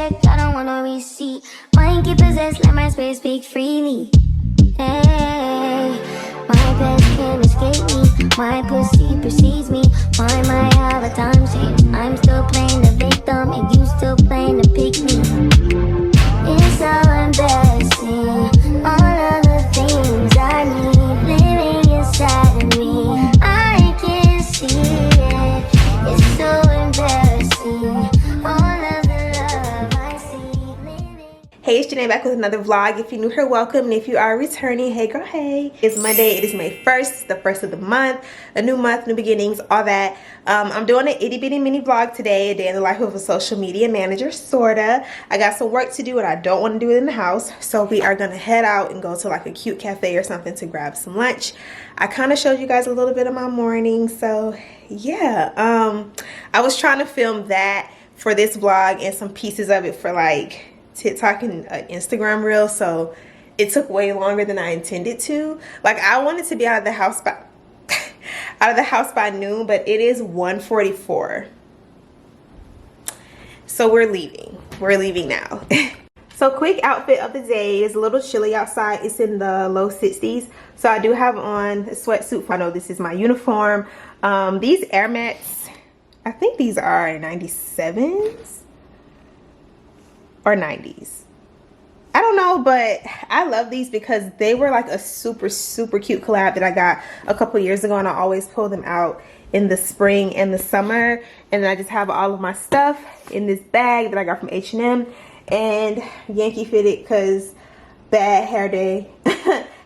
check, I don't want no receipt. Mind keep possessed, let my space speak freely. Hey, my past can't escape me. My pussy precedes me. Why my have a time change? I'm still playing the victim and you still playing the pick me. It's so embarrassing. All of the things I need living inside of me. I can't see it. It's so embarrassing. All of the love I see living. Hey, it's Janae back with another vlog. If you're new here, welcome, and if you are returning, hey girl, hey. It's Monday, it is May 1st, the first of the month, a new month, new beginnings, all that. I'm doing an itty bitty mini vlog today, a day in the life of a social media manager, sorta. I got some work to do and I don't want to do it in the house, so we are gonna head out and go to like a cute cafe or something to grab some lunch. I kind of showed you guys a little bit of my morning, so yeah. I was trying to film that for this vlog and some pieces of it for like TikTok and Instagram reel, so it took way longer than I intended to. Like, I wanted to be out of the house by noon, but it is 1:44, so we're leaving now. So quick outfit of the day. Is a little chilly outside. It's in the low 60s, so I do have on a sweatsuit. I know this is my uniform. These Air Max, I think these are 97s or 90s, I don't know, but I love these because they were like a super cute collab that I got a couple years ago, and I always pull them out in the spring and the summer. And then I just have all of my stuff in this bag that I got from H&M and Yankee fitted because bad hair day.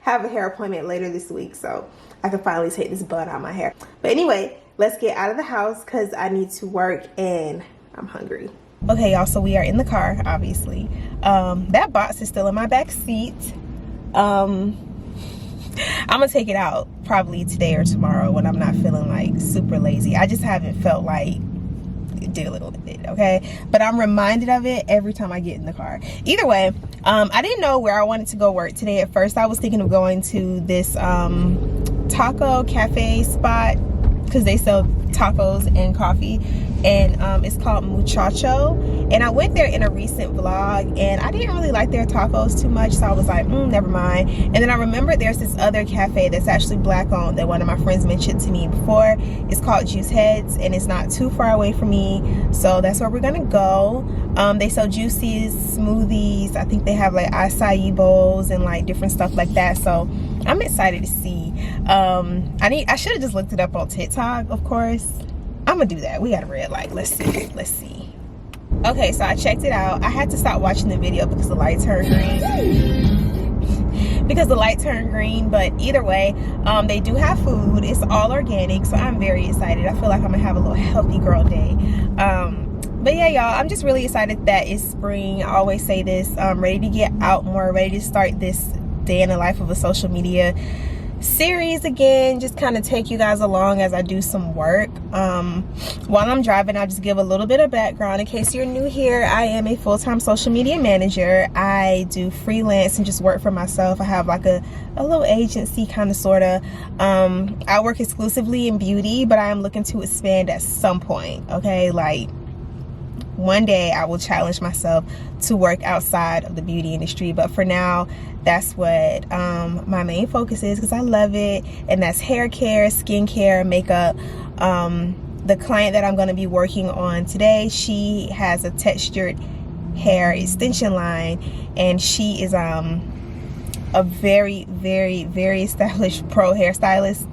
Have a hair appointment later this week, so I can finally take this bun out of my hair. But anyway, let's get out of the house because I need to work and I'm hungry. Okay, y'all, so we are in the car, obviously. That box is still in my back seat. I'm gonna take it out probably today or tomorrow when I'm not feeling like super lazy. I just haven't felt like dealing with it, okay? But I'm reminded of it every time I get in the car. Either way, I didn't know where I wanted to go work today. At first, I was thinking of going to this taco cafe spot because they sell tacos and coffee, and it's called Muchacho. And I went there in a recent vlog and I didn't really like their tacos too much, so I was like, never mind. And then I remembered there's this other cafe that's actually black owned that one of my friends mentioned to me before. It's called Juiceheads and it's not too far away from me, so that's where we're gonna go. They sell juices, smoothies. I think they have like acai bowls and like different stuff like that, so I'm excited to see. I should have just looked it up on TikTok, of course. I'm gonna do that. We got a red light. Let's see. Okay, so I checked it out. I had to stop watching the video because the light turned green. But either way, they do have food. It's all organic, so I'm very excited. I feel like I'm gonna have a little healthy girl day. But yeah, y'all, I'm just really excited that it's spring. I always say this. I'm ready to get out more, ready to start this day in the life of a social media series again, just kind of take you guys along as I do some work. While I'm driving, I'll just give a little bit of background in case you're new here. I am a full-time social media manager. I do freelance and just work for myself. I have like a little agency, kind of, sort of. I work exclusively in beauty, but I am looking to expand at some point, okay? Like, one day I will challenge myself to work outside of the beauty industry, but for now, that's what my main focus is because I love it, and that's hair care, skin care, makeup. The client that I'm going to be working on today, she has a textured hair extension line, and she is a very established pro hairstylist.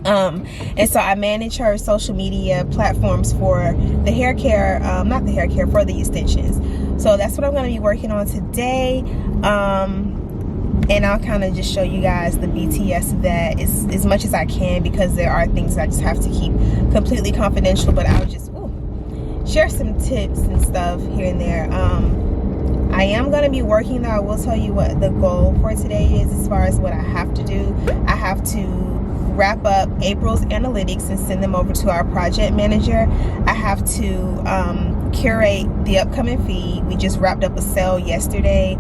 And so I manage her social media platforms for the hair care, not the hair care, for the extensions. So that's what I'm going to be working on today. And I'll kind of just show you guys the BTS of that as much as I can, because there are things I just have to keep completely confidential, but I'll just share some tips and stuff here and there. I am going to be working, though. I will tell you what the goal for today is as far as what I have to do. I have to wrap up April's analytics and send them over to our project manager. I have to curate the upcoming feed. We just wrapped up a sale yesterday,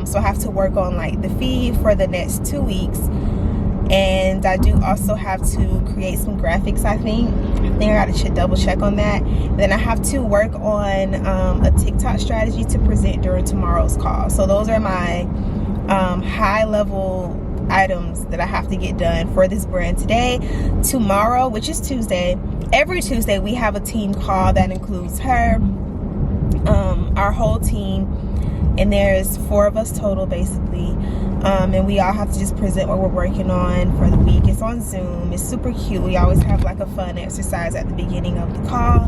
so I have to work on like the feed for the next 2 weeks. And I do also have to create some graphics. I think I think I gotta double check on that. Then I have to work on a TikTok strategy to present during tomorrow's call. So those are my high level items that I have to get done for this brand today. Tomorrow, which is Tuesday, every Tuesday we have a team call that includes her, our whole team, and there's 4 of us total basically, and we all have to just present what we're working on for the week. It's on Zoom. It's super cute. We always have like a fun exercise at the beginning of the call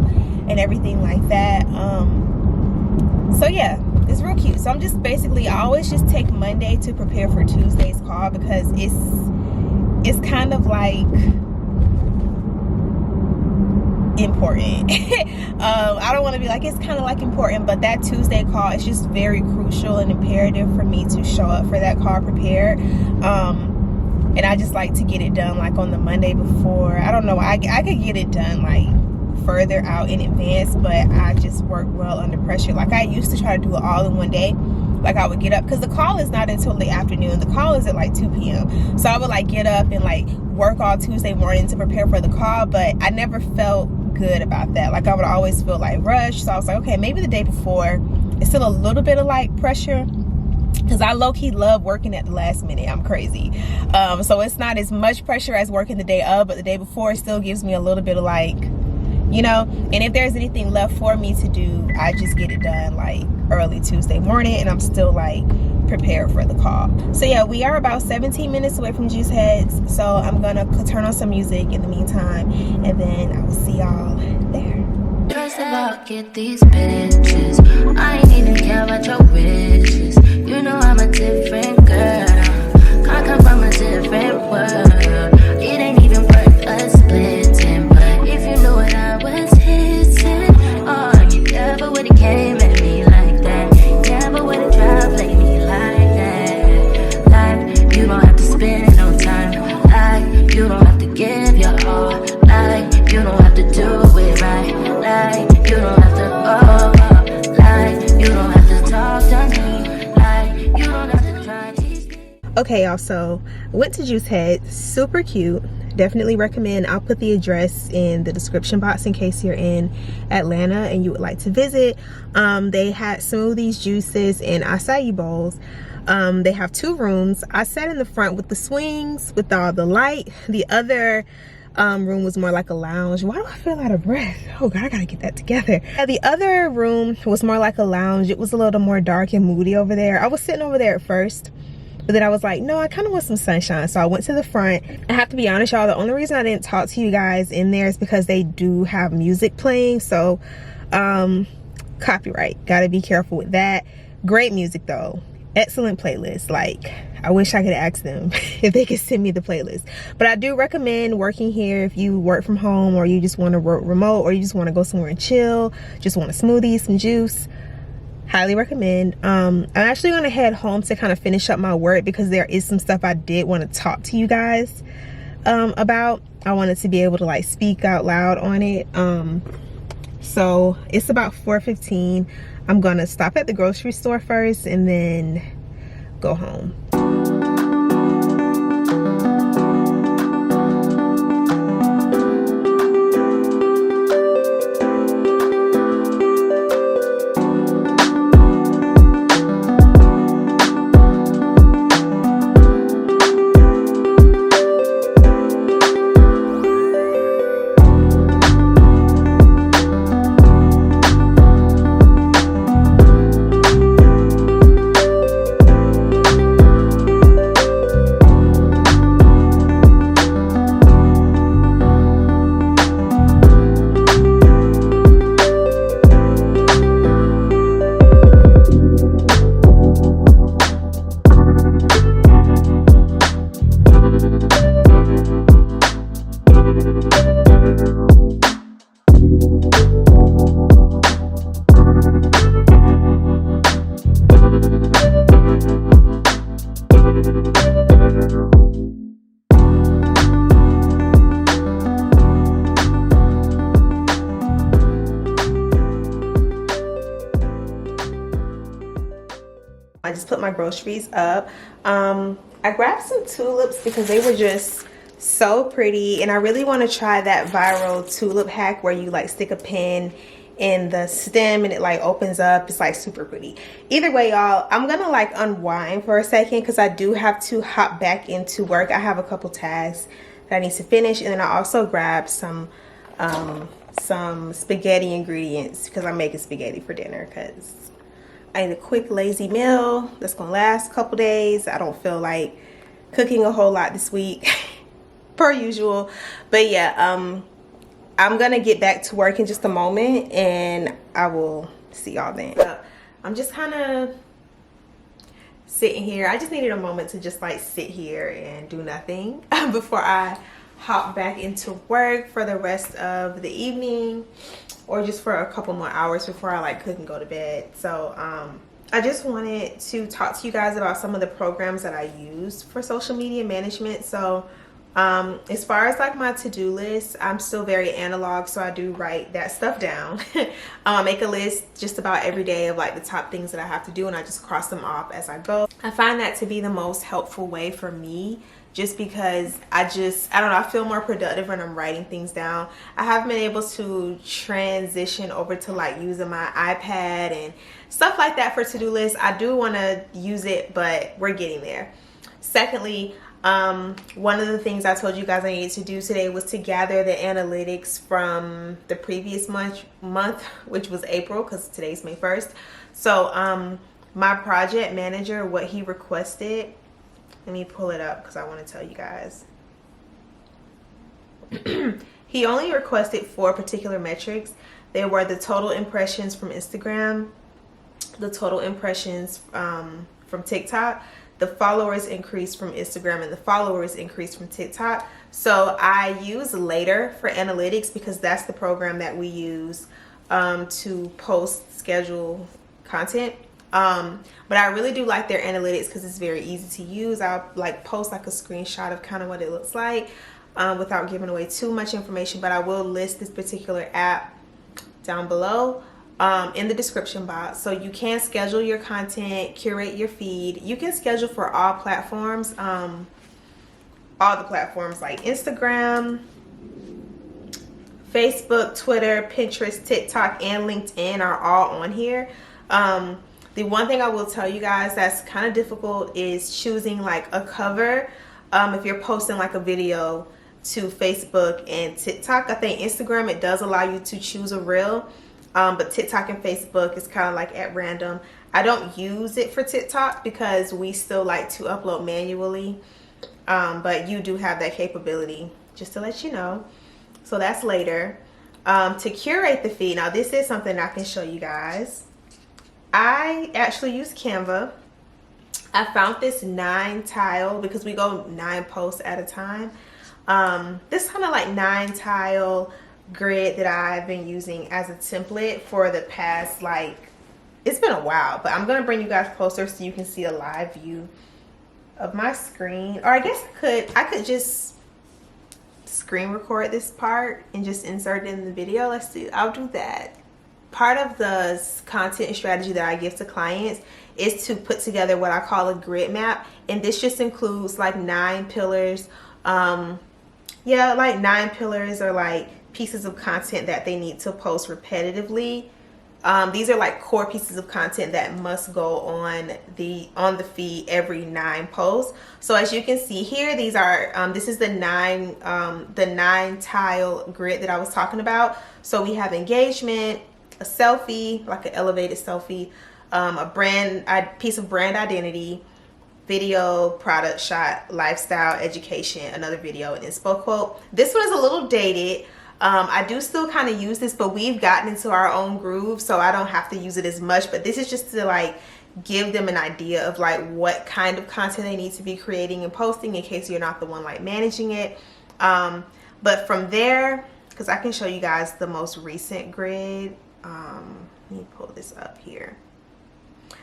and everything like that. So yeah, it's real cute. So I'm just basically, I always just take Monday to prepare for Tuesday's call because it's kind of like important. I don't want to be like it's kind of like important, but that Tuesday call is just very crucial and imperative for me to show up for that call prepared. And I just like to get it done like on the Monday before. I don't know, I could get it done like further out in advance, but I just work well under pressure. Like I used to try to do it all in one day. Like I would get up, because the call is not until the afternoon. The call is at like 2 p.m. So I would like get up and like work all Tuesday morning to prepare for the call, but I never felt good about that. Like I would always feel like rushed. So I was like, okay, maybe the day before it's still a little bit of like pressure, because I low-key love working at the last minute. I'm crazy. So it's not as much pressure as working the day of, but the day before it still gives me a little bit of like, you know, and if there's anything left for me to do, I just get it done like early Tuesday morning, and I'm still like prepared for the call. So yeah, we are about 17 minutes away from Juiceheads, so I'm gonna turn on some music in the meantime, and then I will see y'all there. First of all, get these bitches. I ain't even care about your wishes. You know I'm a different girl. I come from a different world. It ain't even worth us splitting, but if you knew what I was hitting, oh, you never would've came at me like that. Never would've tried to play me like that. Like, you don't have to spend no time. Like, you don't have to give your all. Like, you don't have to do it right. Like, you don't have to, like, you don't have to talk to me. Like, you don't have to try to tease me. Okay, y'all, so I went to Juiceheads. Super cute. Definitely recommend. I'll put the address in the description box in case you're in Atlanta and you would like to visit. They had smoothies, juices, and acai bowls. They have 2 rooms. I sat in the front with the swings, with all the light. The other room was more like a lounge. Why do I feel out of breath? Oh god, I gotta get that together. The other room was more like a lounge. It was a little more dark and moody over there. I was sitting over there at first, but then I was like, no, I kind of want some sunshine. So I went to the front. I have to be honest, y'all, the only reason I didn't talk to you guys in there is because they do have music playing. So copyright, gotta be careful with that. Great music though, excellent playlist. Like, I wish I could ask them if they could send me the playlist. But I do recommend working here if you work from home, or you just want to work remote, or you just want to go somewhere and chill, just want a smoothie, some juice. Highly recommend. I'm actually going to head home to kind of finish up my work, because there is some stuff I did want to talk to you guys about. I wanted to be able to like speak out loud on it. So it's about 4:15. I'm gonna stop at the grocery store first and then go home. I just put my groceries up. I grabbed some tulips because they were just So pretty. And I really want to try that viral tulip hack where you like stick a pin in the stem and it like opens up. It's like super pretty. Either way, y'all, I'm gonna like unwind for a second because I do have to hop back into work. I have a couple tasks that I need to finish, and then I also grabbed some spaghetti ingredients because I'm making spaghetti for dinner because I need a quick lazy meal that's gonna last a couple days. I don't feel like cooking a whole lot this week per usual, but yeah, I'm gonna get back to work in just a moment and I will see y'all then. I'm just kind of sitting here. I just needed a moment to just like sit here and do nothing before I hop back into work for the rest of the evening, or just for a couple more hours before I like cook and go to bed. So I just wanted to talk to you guys about some of the programs that I use for social media management. So as far as like my to-do list, I'm still very analog, so I do write that stuff down. I make a list just about every day of like the top things that I have to do, and I just cross them off as I go. I find that to be the most helpful way for me, just because I don't know, I feel more productive when I'm writing things down. I haven't been able to transition over to like using my iPad and stuff like that for to-do lists. I do want to use it, but we're getting there. Secondly, one of the things I told you guys I needed to do today was to gather the analytics from the previous month, which was April, because today's May 1st. So my project manager, what he requested, let me pull it up because I want to tell you guys. He only requested 4 particular metrics. They were the total impressions from Instagram, the total impressions from TikTok, the followers increased from Instagram, and the followers increased from TikTok. So I use Later for analytics because that's the program that we use to post schedule content. But I really do like their analytics because it's very easy to use. I'll like post like a screenshot of kind of what it looks like without giving away too much information, but I will list this particular app down below in the description box. So you can schedule your content, curate your feed. You can schedule for all platforms, all the platforms like Instagram, Facebook, Twitter, Pinterest, TikTok, and LinkedIn are all on here. The one thing I will tell you guys that's kind of difficult is choosing like a cover if you're posting like a video to Facebook and TikTok. I think Instagram, it does allow you to choose a reel, but TikTok and Facebook is kind of like at random. I don't use it for TikTok because we still like to upload manually, but you do have that capability, just to let you know. So that's Later. To curate the feed, now this is something I can show you guys. I actually use Canva. I found this 9 tile because we go 9 posts at a time. This kind of like 9 tile grid that I've been using as a template for the past, like, it's been a while, but I'm gonna bring you guys closer so you can see a live view of my screen. Or I guess I could just screen record this part and just insert it in the video. Let's see, I'll do that. Part of the content strategy that I give to clients is to put together what I call a grid map, and this just includes like 9 pillars. Yeah, like 9 pillars or like pieces of content that they need to post repetitively. These are like core pieces of content that must go on the feed every 9 posts. So as you can see here, these are this is the 9 tile grid that I was talking about. So we have engagement, a selfie, like an elevated selfie, a piece of brand identity, video, product shot, lifestyle, education, another video, and inspo quote. This one is a little dated. I do still kind of use this, but we've gotten into our own groove, so I don't have to use it as much. But this is just to like give them an idea of like what kind of content they need to be creating and posting in case you're not the one like managing it. But from there, because I can show you guys the most recent grid. Let me pull this up here.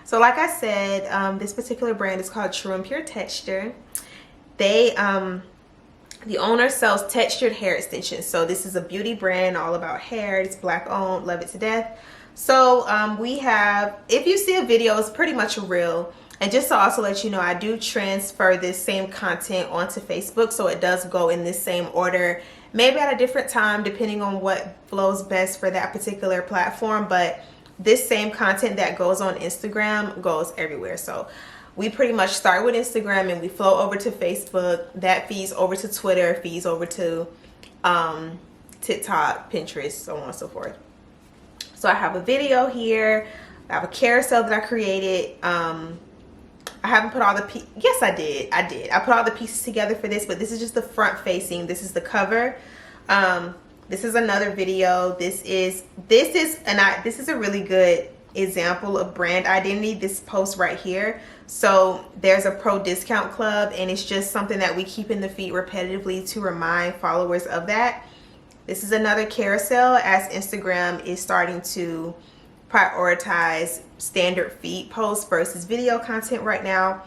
So like I said, this particular brand is called True and Pure Texture. They the owner sells textured hair extensions. So this is a beauty brand all about hair. It's Black owned, love it to death. So we have, if you see a video, it's pretty much a reel, And just to also let you know, I do transfer this same content onto Facebook, so it does go in this same order, maybe at a different time depending on what flows best for that particular platform, but this same content that goes on Instagram goes everywhere. So we pretty much start with Instagram and we flow over to Facebook, that feeds over to Twitter, feeds over to TikTok, Pinterest, so on and so forth. So I have a video here, I have a carousel that I created. I haven't put all the yes, I did. I put all the pieces together for this, but this is just the front facing. This is the cover. This is another video. This is a really good example of brand identity, this post right here. So there's a pro discount club, and it's just something that we keep in the feed repetitively to remind followers of that. This is another carousel, as Instagram is starting to prioritize standard feed posts versus video content right now.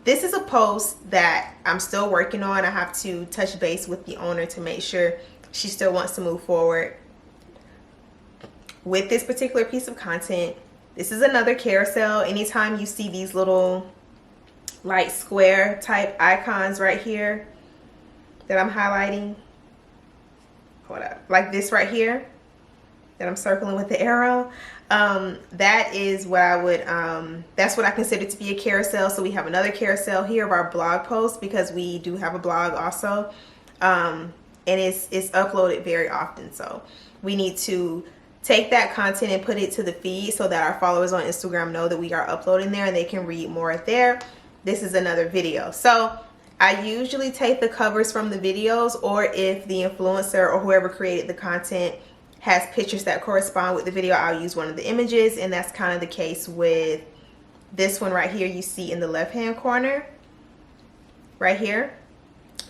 This is a post that I'm still working on. I have to touch base with the owner to make sure she still wants to move forward with this particular piece of content. This is another carousel. Anytime you see these little light square type icons right here that I'm highlighting, hold up, like this right here that I'm circling with the arrow, that is what I would that's what I consider to be a carousel. So we have another carousel here of our blog post, because we do have a blog also, and it's uploaded very often, so we need to take that content and put it to the feed so that our followers on Instagram know that we are uploading there and they can read more there. This is another video. So I usually take the covers from the videos, or if the influencer or whoever created the content has pictures that correspond with the video, I'll use one of the images, and that's kind of the case with this one right here. You see in the left hand corner right here,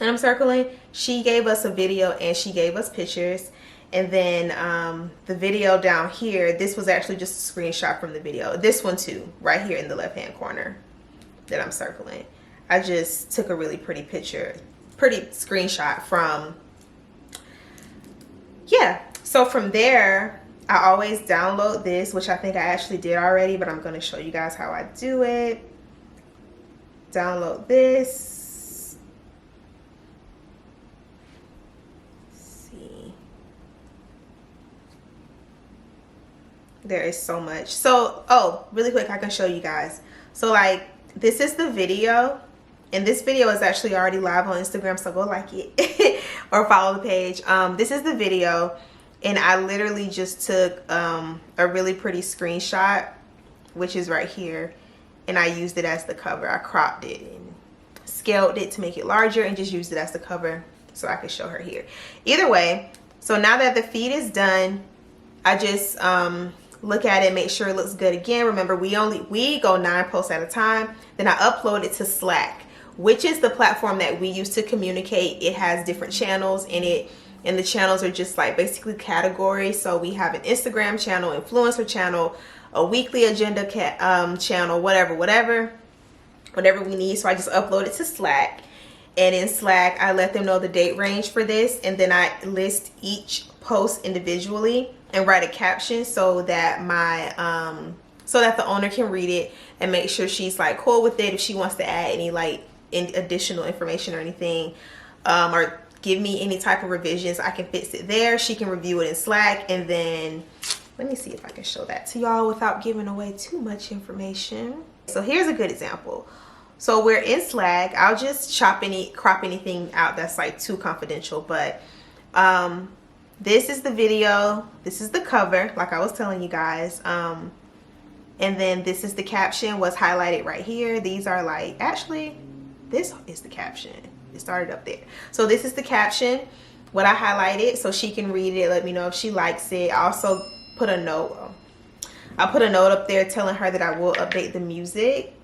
and I'm circling, she gave us a video and she gave us pictures. And then the video down here, this was actually just a screenshot from the video. This one too, right here in the left hand corner that I'm circling, I just took a really pretty picture, pretty screenshot from, yeah. So from there, I always download this, which I think I actually did already, but I'm going to show you guys how I do it. Download this. There is so much. So, oh, really quick, I can show you guys. So like, this is the video, and this video is actually already live on Instagram, so go like it or follow the page. This is the video, and I literally just took a really pretty screenshot, which is right here, and I used it as the cover. I cropped it and scaled it to make it larger and just used it as the cover so I could show her here. Either way, so now that the feed is done, I just look at it, make sure it looks good again. Remember, we go 9 posts at a time. Then I upload it to Slack, which is the platform that we use to communicate. It has different channels in it, and the channels are just like basically categories. So we have an Instagram channel, influencer channel, a weekly agenda channel, whatever we need. So I just upload it to Slack, and in Slack I let them know the date range for this, and then I list each post individually and write a caption so that my so that the owner can read it and make sure she's like cool with it. If she wants to add any like additional information or anything, or give me any type of revisions, I can fix it there. She can review it in Slack, and then let me see if I can show that to y'all without giving away too much information. So here's a good example. So we're in Slack. I'll just crop anything out that's like too confidential, but this is the video, this is the cover, like I was telling you guys, and then this is the caption, what's highlighted right here. These are like, actually this is the caption, it started up there. So this is the caption, what I highlighted, so she can read it, let me know if she likes it. I also put a note, I put a note up there telling her that I will update the music.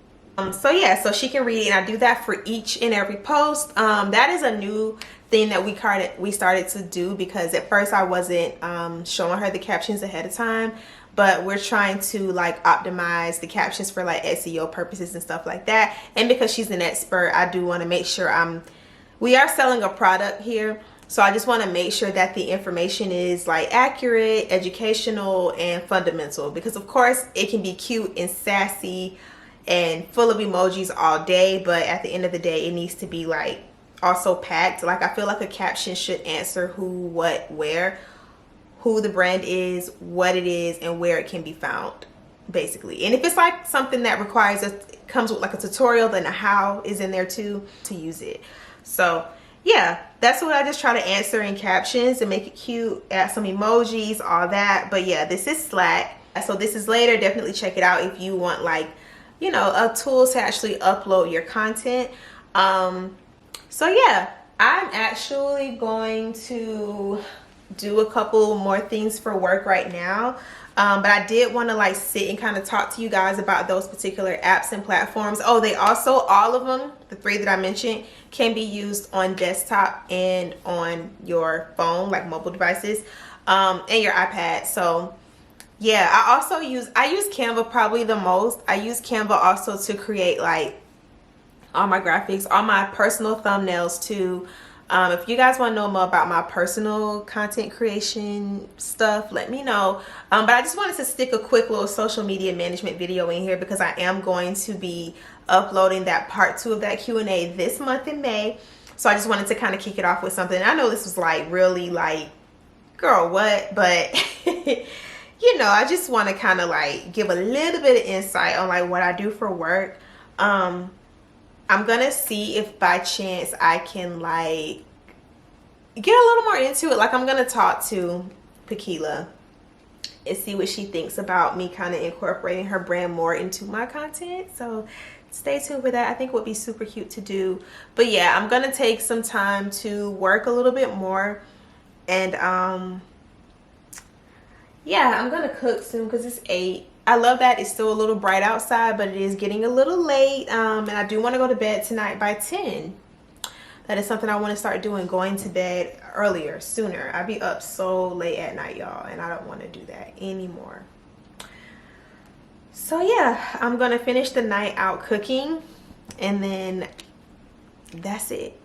So yeah, so she can read it, and I do that for each and every post. That is a new thing that we started to do, because at first I wasn't showing her the captions ahead of time, but we're trying to like optimize the captions for like SEO purposes and stuff like that. And because she's an expert, I do want to make sure we are selling a product here, so I just want to make sure that the information is like accurate, educational, and fundamental, because of course it can be cute and sassy and full of emojis all day, but at the end of the day, it needs to be like also packed. Like, I feel like a caption should answer who, what, where, who the brand is, what it is, and where it can be found, basically. And if it's like something that requires comes with like a tutorial, then a how is in there too, to use it. So yeah, that's what I just try to answer in captions and make it cute, add some emojis, all that. But yeah, this is Slack. So this is later. Definitely check it out if you want, like, you know, a tool to actually upload your content. So yeah, I'm actually going to do a couple more things for work right now. But I did want to like sit and kind of talk to you guys about those particular apps and platforms. Oh, they also, all of them, the 3 that I mentioned, can be used on desktop and on your phone, like mobile devices, and your iPad. So yeah, I use Canva probably the most. I use Canva also to create like all my graphics, all my personal thumbnails too. If you guys want to know more about my personal content creation stuff, let me know. But I just wanted to stick a quick little social media management video in here because I am going to be uploading that part 2 of that Q&A this month in May. So I just wanted to kind of kick it off with something. I know this was like really like, girl, what? But you know, I just want to kind of like give a little bit of insight on like what I do for work. I'm gonna see if by chance I can like get a little more into it. Like, I'm gonna talk to Pakila and see what she thinks about me kind of incorporating her brand more into my content. So stay tuned for that. I think it would be super cute to do. But yeah, I'm gonna take some time to work a little bit more, and yeah, I'm gonna cook soon because it's 8. I love that it's still a little bright outside, but it is getting a little late, and I do want to go to bed tonight by 10. That is something I want to start doing, going to bed earlier, sooner. I be up so late at night, y'all, and I don't want to do that anymore. So yeah, I'm gonna finish the night out cooking, and then that's it.